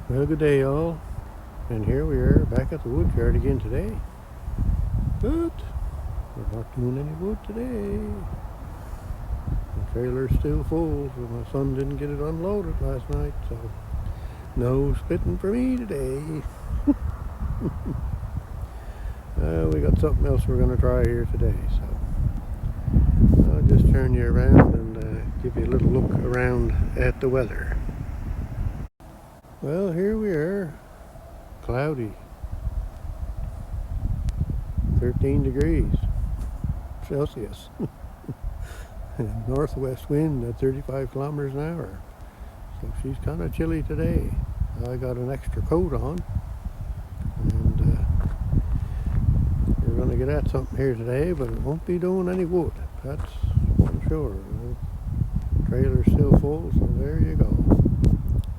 Well, good day, y'all. And here we are back at the wood yard again today. But we're not doing any wood today. The trailer's still full, so my son didn't get it unloaded last night, so no splitting for me today. We got something else we're going to try here today, so I'll just turn you around and give you a little look around at the weather. Well, here we are. Cloudy. 13 degrees Celsius. Northwest wind at 35 kilometers an hour. So she's kind of chilly today. I got an extra coat on. And we're going to get at something here today, but it won't be doing any wood. That's for sure. The trailer's still full, so there you go.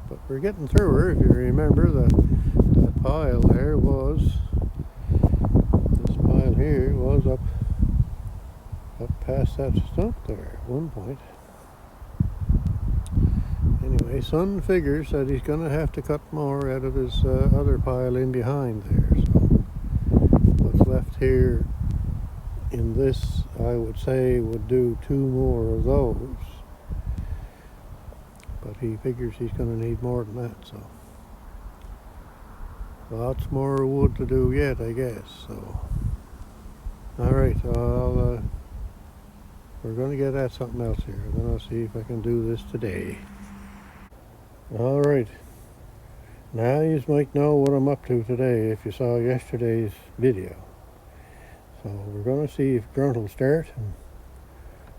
But we're getting through her. If you remember, that pile there was, this pile here was up past that stump there at one point. Anyway, son figures that he's going to have to cut more out of his other pile in behind there. So what's left here in this, I would say, would do 2 more of those. But he figures he's going to need more than that, so lots more wood to do yet, I guess. So alright, we're going to get at something else here. I'm going to see if I can do this today. Alright, now you might know what I'm up to today if you saw yesterday's video. So we're going to see if Grunt will start and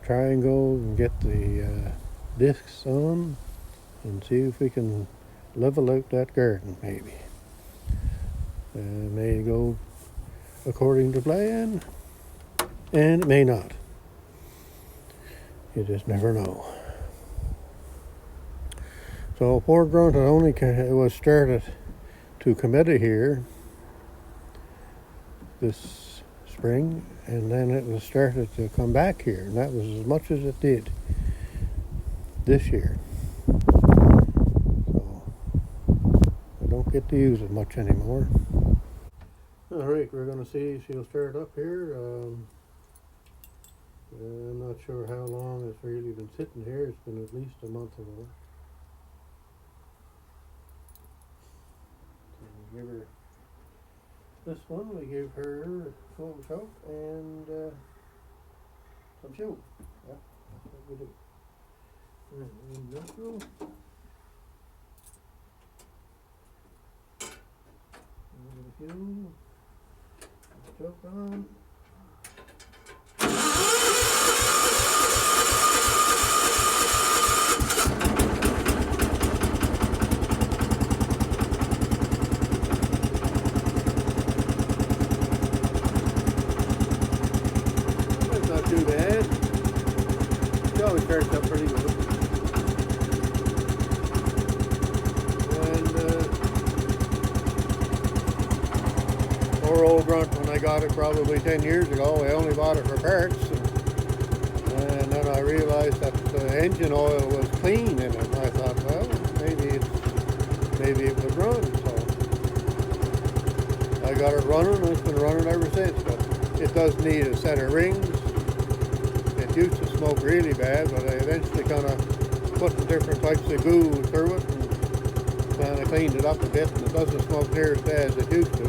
try and go and get the discs on and see if we can level out that garden maybe. May go according to plan, and it may not. You just never know. So poor Grunt only was started to Cometa here this spring, and then it was started to come back here, and that was as much as it did this year. So I don't get to use it much anymore. Alright, we're going to see if she'll start up here. I'm not sure how long it's really been sitting here. It's been at least a month or more. So we give her this one, we give her full choke and some fuel. Yeah, that's what we do. And neutral. A little bit of fuel. Choke on. That's not too bad. It always starts up pretty good. Poor old Grunt, when I got it probably 10 years ago, I only bought it for parts, and then I realized that the engine oil was clean in it, and I thought, well, maybe it would run, so I got it running, and it's been running ever since. But it does need a set of rings. It used to smoke really bad, but I eventually kind of put different types of goo through it and kind of cleaned it up a bit, and it doesn't smoke near as bad as it used to.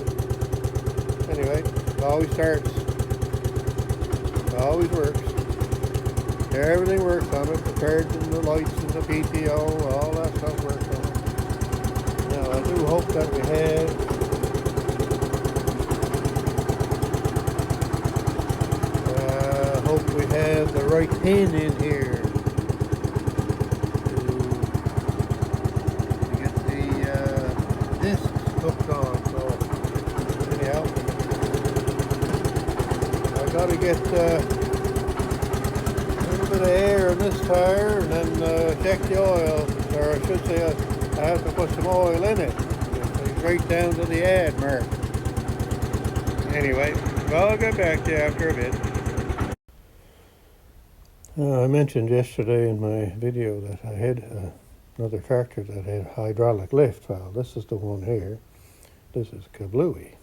Anyway, it always starts. It always works. Everything works on it. The cards and the lights and the PTO, all that stuff works on it. Now, I do hope that we have the right pin in here to get the discs hooked on. So, anyhow, I got to get a little bit of air in this tire and then check the oil, or I should say I have to put some oil in it. It's right down to the add mark. Anyway, well, I'll get back to you after a bit. I mentioned yesterday in my video that I had another tractor that had hydraulic lift. Well, this is the one here. This is Kablooey.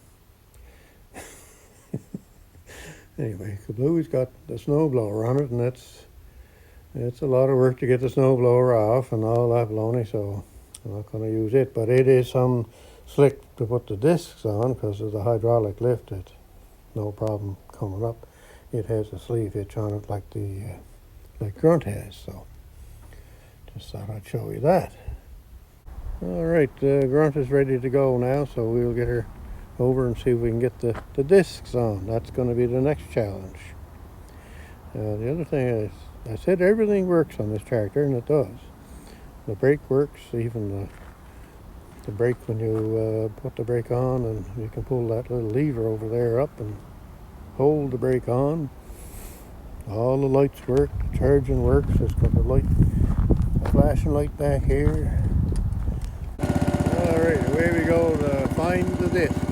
Anyway, Kablooey's got the snowblower on it, and it's a lot of work to get the snowblower off and all that baloney, so I'm not going to use it. But it is some slick to put the discs on because of the hydraulic lift. It's no problem coming up. It has a sleeve hitch on it like Grunt has, so just thought I'd show you that. All right, Grunt is ready to go now, so we'll get her over and see if we can get the discs on. That's going to be the next challenge. The other thing is, I said everything works on this tractor, and it does. The brake works, even the brake when you put the brake on, and you can pull that little lever over there up and hold the brake on. All the lights work, the charging works. It's got a flashing light back here. All right, away we go to find the discs.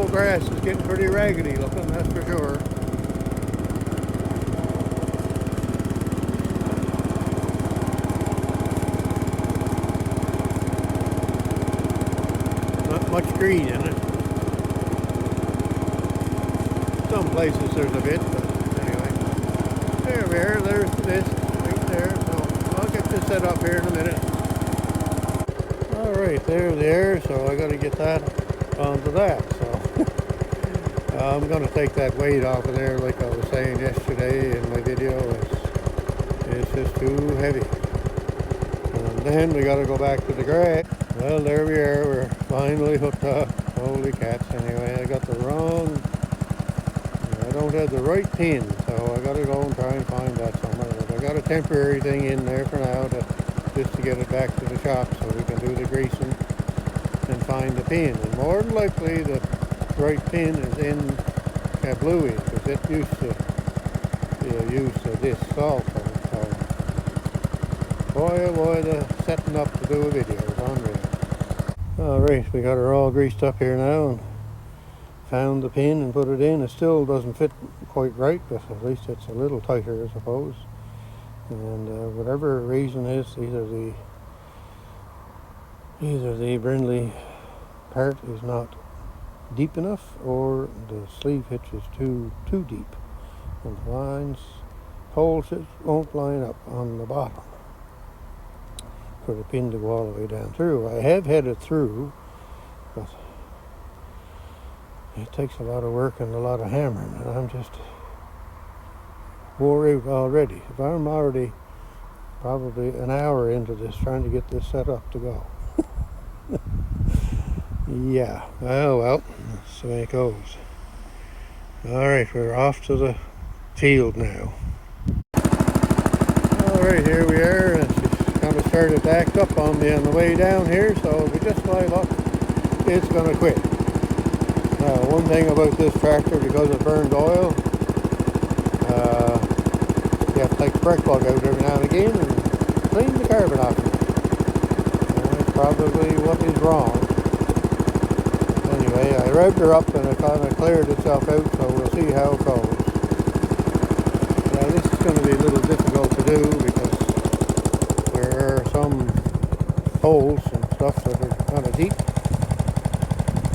Grass is getting pretty raggedy looking, that's for sure. Not much green in it. Some places there's a bit, but anyway. There we are, there's the disc right there. So I'll get this set up here in a minute. Alright, there they are, so I gotta get that onto that. So I'm going to take that weight off of there like I was saying yesterday in my video. It's just too heavy. And then we got to go back to the grass. Well, there we are. We're finally hooked up. Holy cats. Anyway, I got the wrong... I don't have the right pin, so I got to go and try and find that somewhere. But I got a temporary thing in there for now just to get it back to the shop so we can do the greasing and find the pin. And more than likely the right pin is in Kablooey because it used to use this also. So, boy oh boy, the setting up to do a video is unreal. Alright, we got her all greased up here now and found the pin and put it in. It still doesn't fit quite right, but at least it's a little tighter, I suppose. And whatever reason is, either the Brindley part is not deep enough or the sleeve hitch is too deep, and the holes won't line up on the bottom for the pin to go all the way down through. I have had it through, but it takes a lot of work and a lot of hammering, and I'm just wore out already. If I'm already probably an hour into this trying to get this set up to go. Yeah, oh well, that's the way it goes. Alright, we're off to the field now. Alright, here we are, and she's kind of started to act up on me on the way down here, so if we just fly luck, it's going to quit. Now, one thing about this tractor, because it burns oil, you have to take the brake plug out every now and again and clean the carbon off it. That's probably what is wrong. Anyway, I revved her up and it kind of cleared itself out, so we'll see how it goes. Now this is going to be a little difficult to do because there are some holes and stuff that are kind of deep.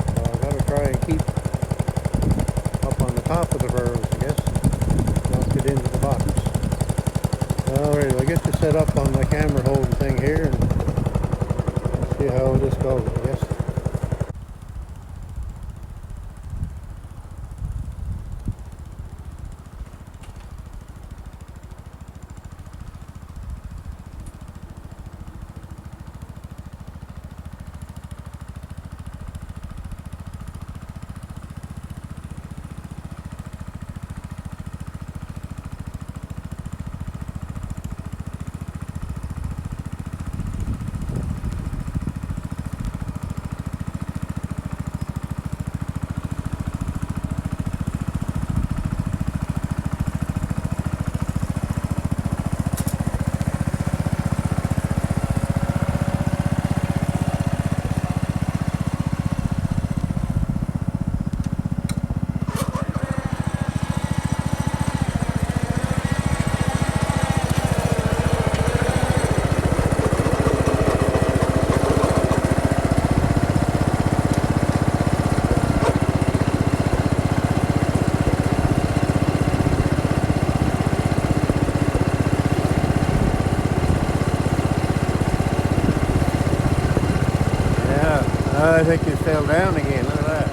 So I've got to try and keep up on the top of the burrows, I guess, and not get into the bottoms. Alright, I'll get you set up on the camera holding thing here and see how this goes, I guess. I think it fell down again. Look at that.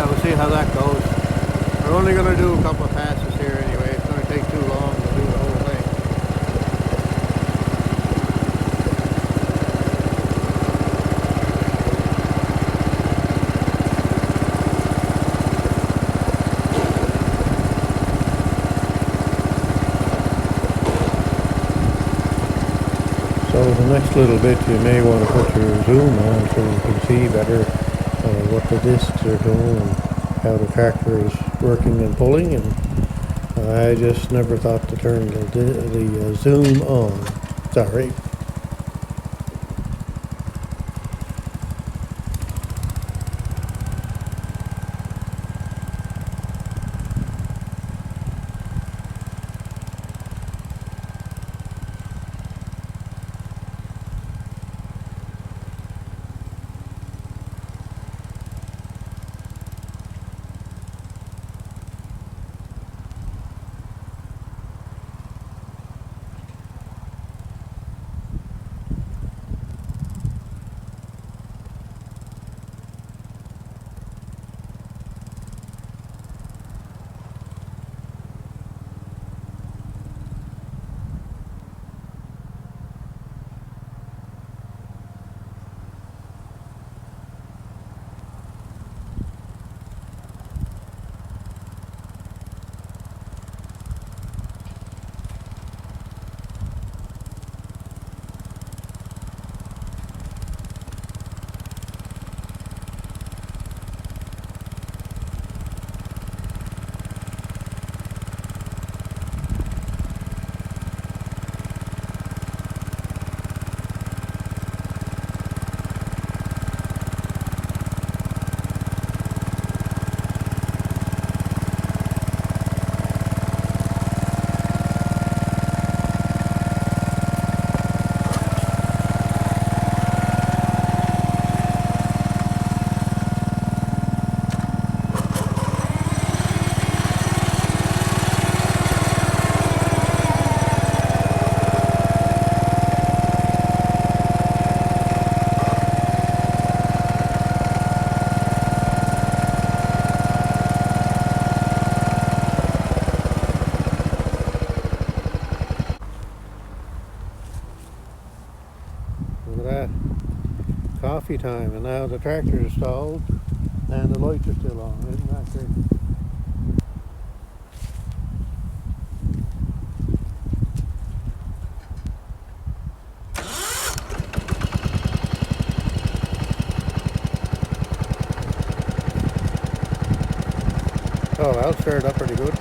We'll see how that goes. We're only going to do a couple of passes here anyway. It's going to take too long to do the whole thing. So the next little bit you may want to put your zoom on so you can see better what the discs are doing and how the tractor is working and pulling, and I just never thought to turn the zoom on. Sorry. Look at that. Coffee time, and now the tractor is stalled and the lights are still on. Isn't that great? Oh, that'll stir it up pretty good.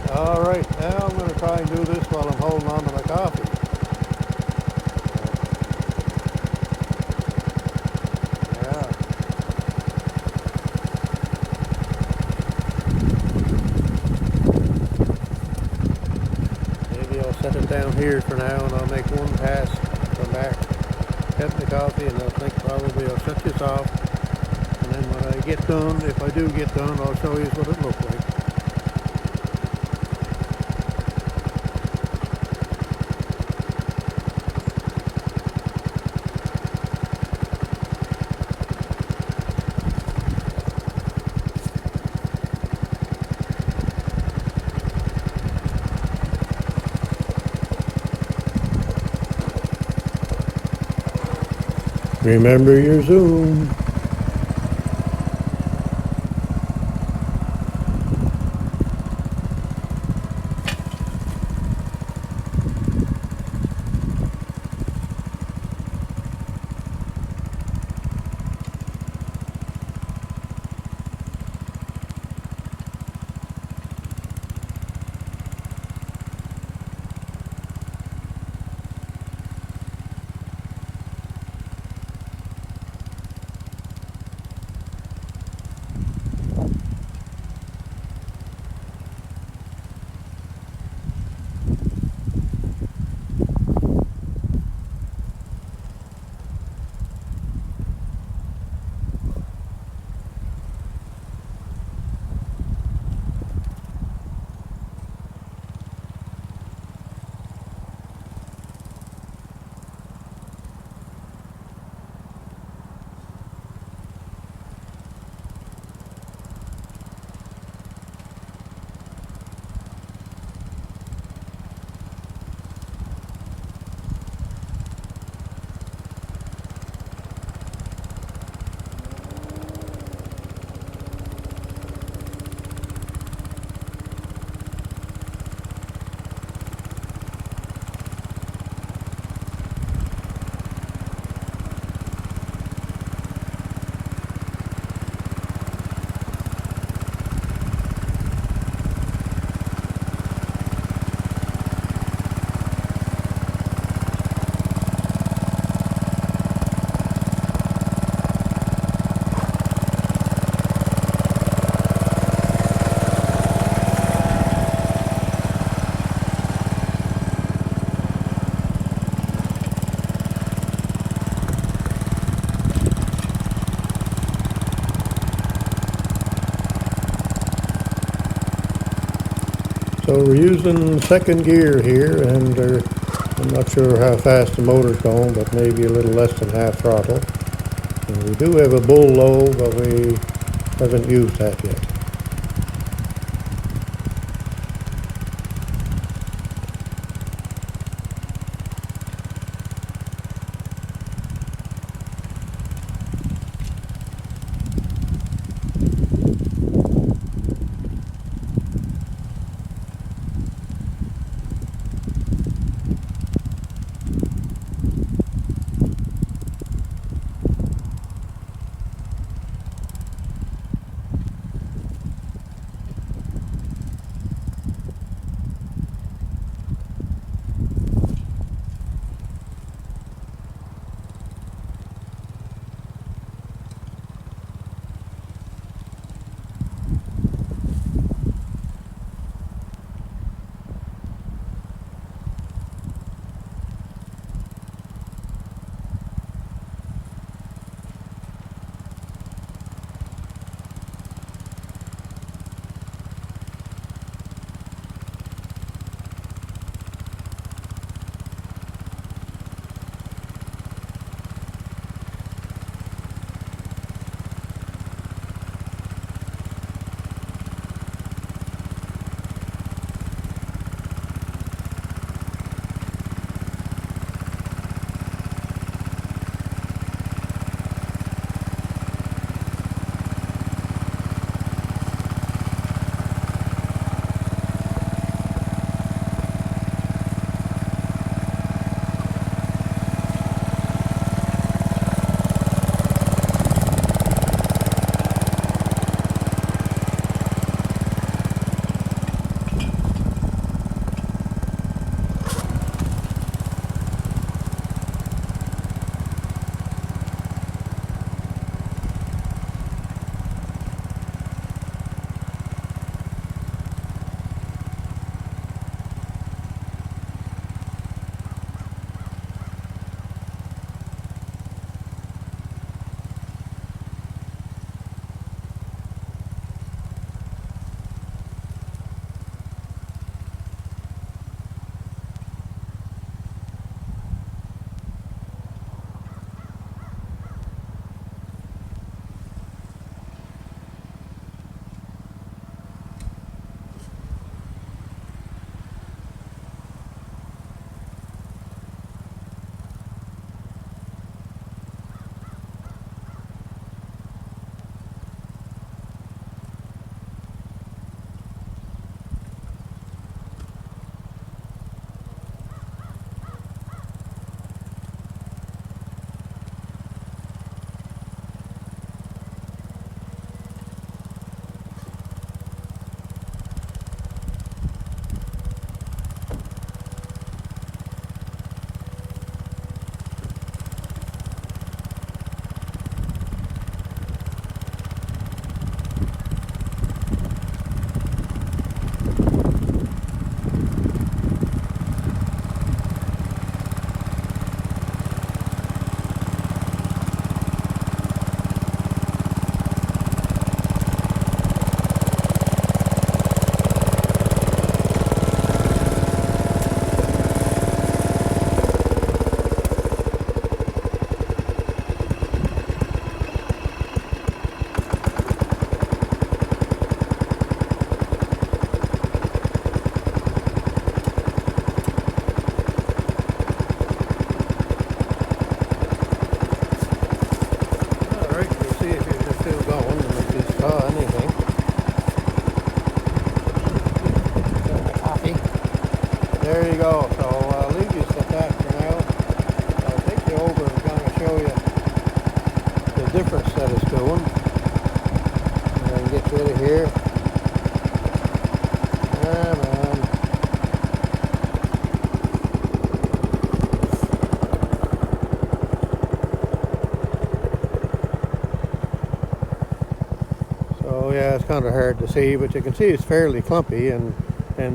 Alright, now I'm going to try and do this while I'm holding on to my coffee. Yeah. Maybe I'll set it down here for now and I'll make one pass, come back, get the coffee, and I think probably I'll shut this off. And then when I get done, if I do get done, I'll show you what it looks like. Remember your zoom. So we're using second gear here, and I'm not sure how fast the motor's going, but maybe a little less than half throttle. And we do have a bull low, but we haven't used that yet. There you go. So I'll leave you at that for now. I'll take you over and kind of show you the difference that it's doing. And I can get rid of here. Ah, man. So yeah, it's kind of hard to see, but you can see it's fairly clumpy and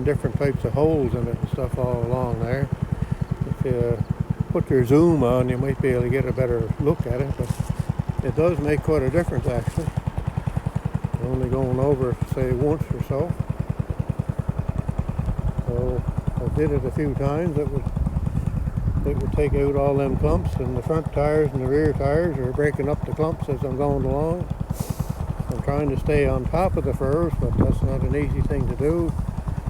different types of holes in it and stuff all along there. If you put your zoom on, you might be able to get a better look at it, but it does make quite a difference actually. Only going over, say, once or so. So I did it a few times. It would take out all them clumps, and the front tires and the rear tires are breaking up the clumps as I'm going along. I'm trying to stay on top of the furrows, but that's not an easy thing to do.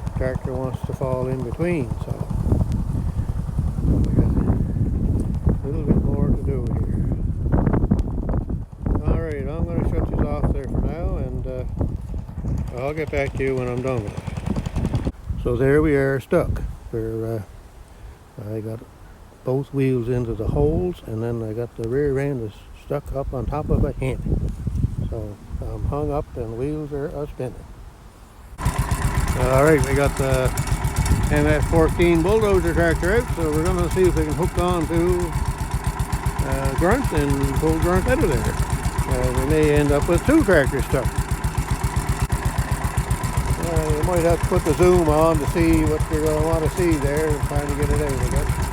The tractor wants to fall in between, so we got a little bit more to do here. Alright, I'm going to shut this off there for now, and I'll get back to you when I'm done with it. So there we are, stuck. I got both wheels into the holes, and then I got the rear end is stuck up on top of a hinge. So I'm hung up and the wheels are spinning. Alright, we got the MF14 bulldozer tractor out, so we're going to see if we can hook on to Grunt and pull Grunt out of there. We may end up with two tractors stuck. You might have to put the zoom on to see what you're going to want to see there and trying to get it out, I guess.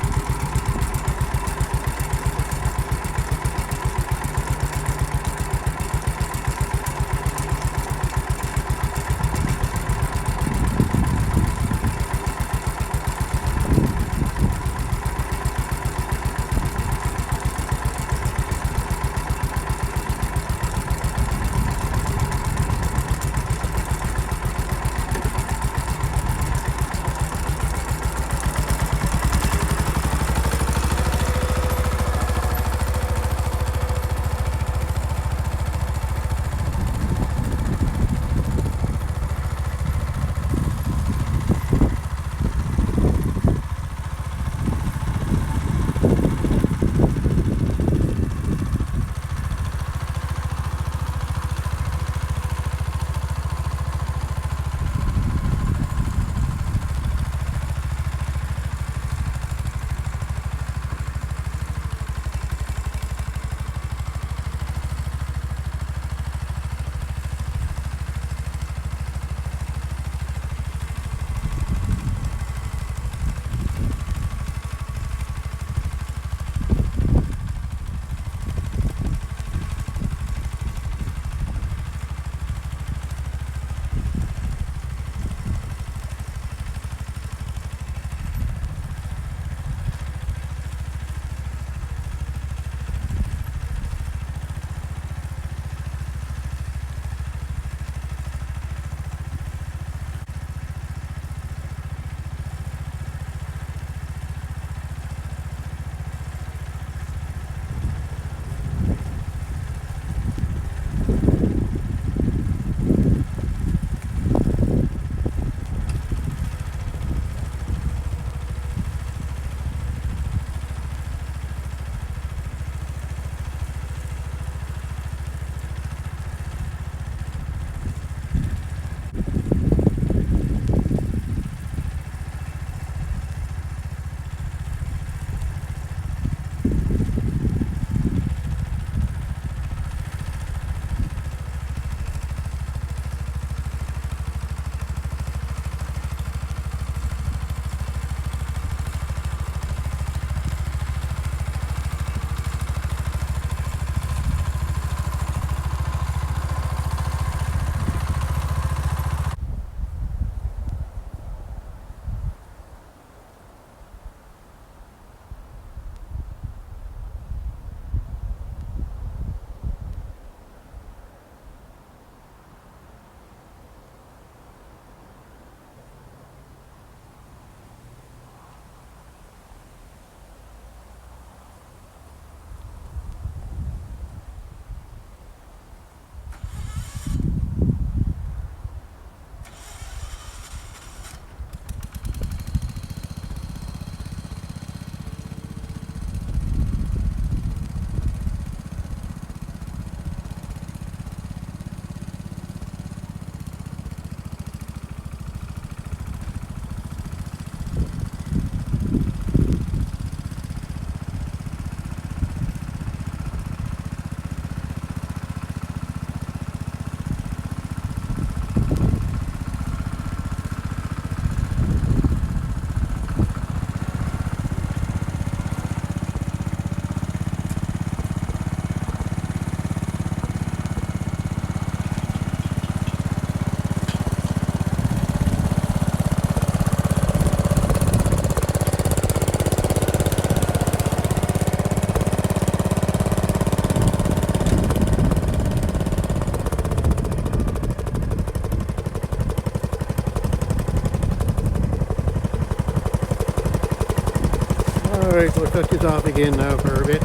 Alright, we'll cut this off again now for a bit.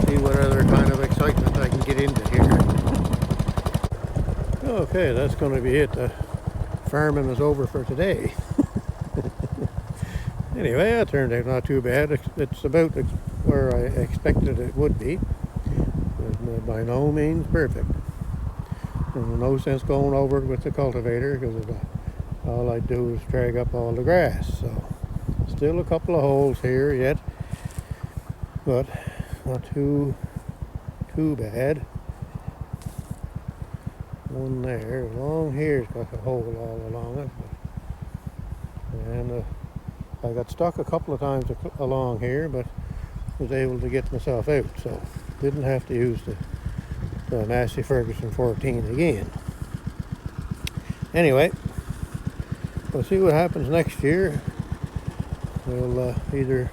See what other kind of excitement I can get into here. Okay, that's going to be it. The farming is over for today. Anyway, that turned out not too bad. It's about where I expected it would be. But by no means perfect. There's no sense going over it with the cultivator because all I do is drag up all the grass. So still a couple of holes here yet, but not too bad. One there, along here's got a hole all along it, and I got stuck a couple of times along here, but was able to get myself out, so didn't have to use the Massey Ferguson 14 again. Anyway, we'll see what happens next year. We'll either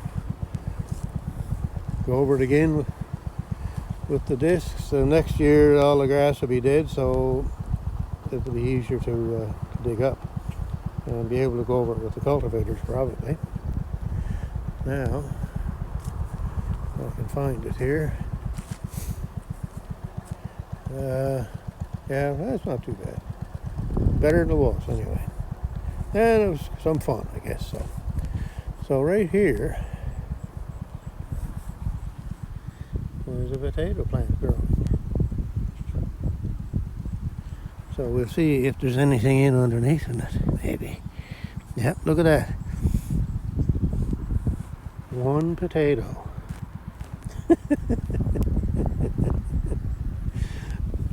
go over it again with the discs. So next year all the grass will be dead, so it'll be easier to dig up and be able to go over it with the cultivators probably. Now, if I can find it here. Yeah, that's not too bad. Better than it was anyway. And it was some fun, I guess so. So right here, there's a potato plant growing. So we'll see if there's anything in underneath in it, maybe. Yep, look at that. One potato.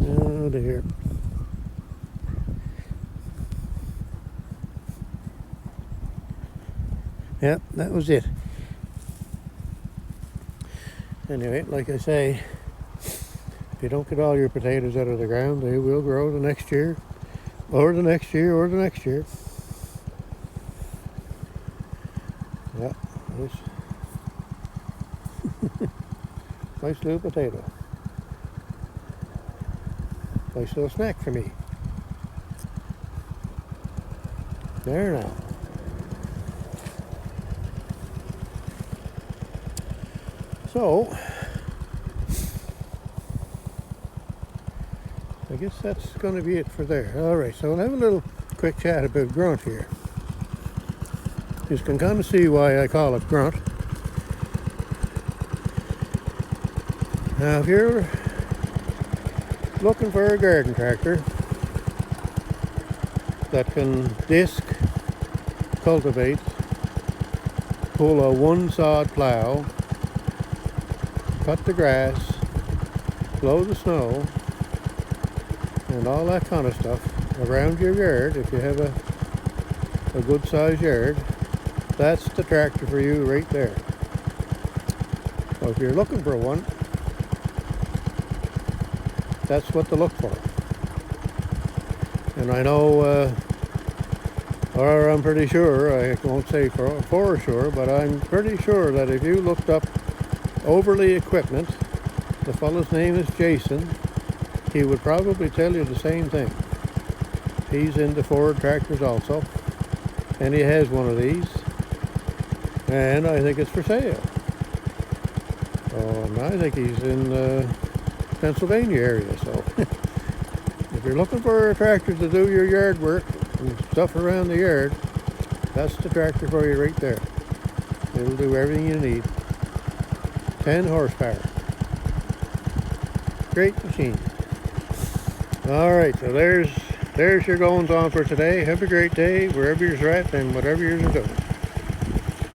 Oh dear. Yep, that was it. Anyway, like I say, if you don't get all your potatoes out of the ground, they will grow the next year, or the next year, or the next year. Yep, nice little potato. Nice little snack for me. There now. So, I guess that's going to be it for there. Alright, so we'll have a little quick chat about grunt here. You can kind of see why I call it grunt. Now, if you're looking for a garden tractor that can disc, cultivate, pull a one-sod plow, cut the grass, blow the snow, and all that kind of stuff around your yard, if you have a good sized yard, that's the tractor for you right there. So if you're looking for one, that's what to look for. And I know, or I'm pretty sure, I won't say for sure, but I'm pretty sure that if you looked up Overly Equipment, the fellow's name is Jason, he would probably tell you the same thing. He's into Ford tractors also, and he has one of these, and I think it's for sale. I think he's in Pennsylvania area, so if you're looking for a tractor to do your yard work and stuff around the yard, that's the tractor for you right there. It'll do everything you need. 10 horsepower. Great machine. Alright, so there's your goings on for today. Have a great day wherever you're at and whatever you're doing.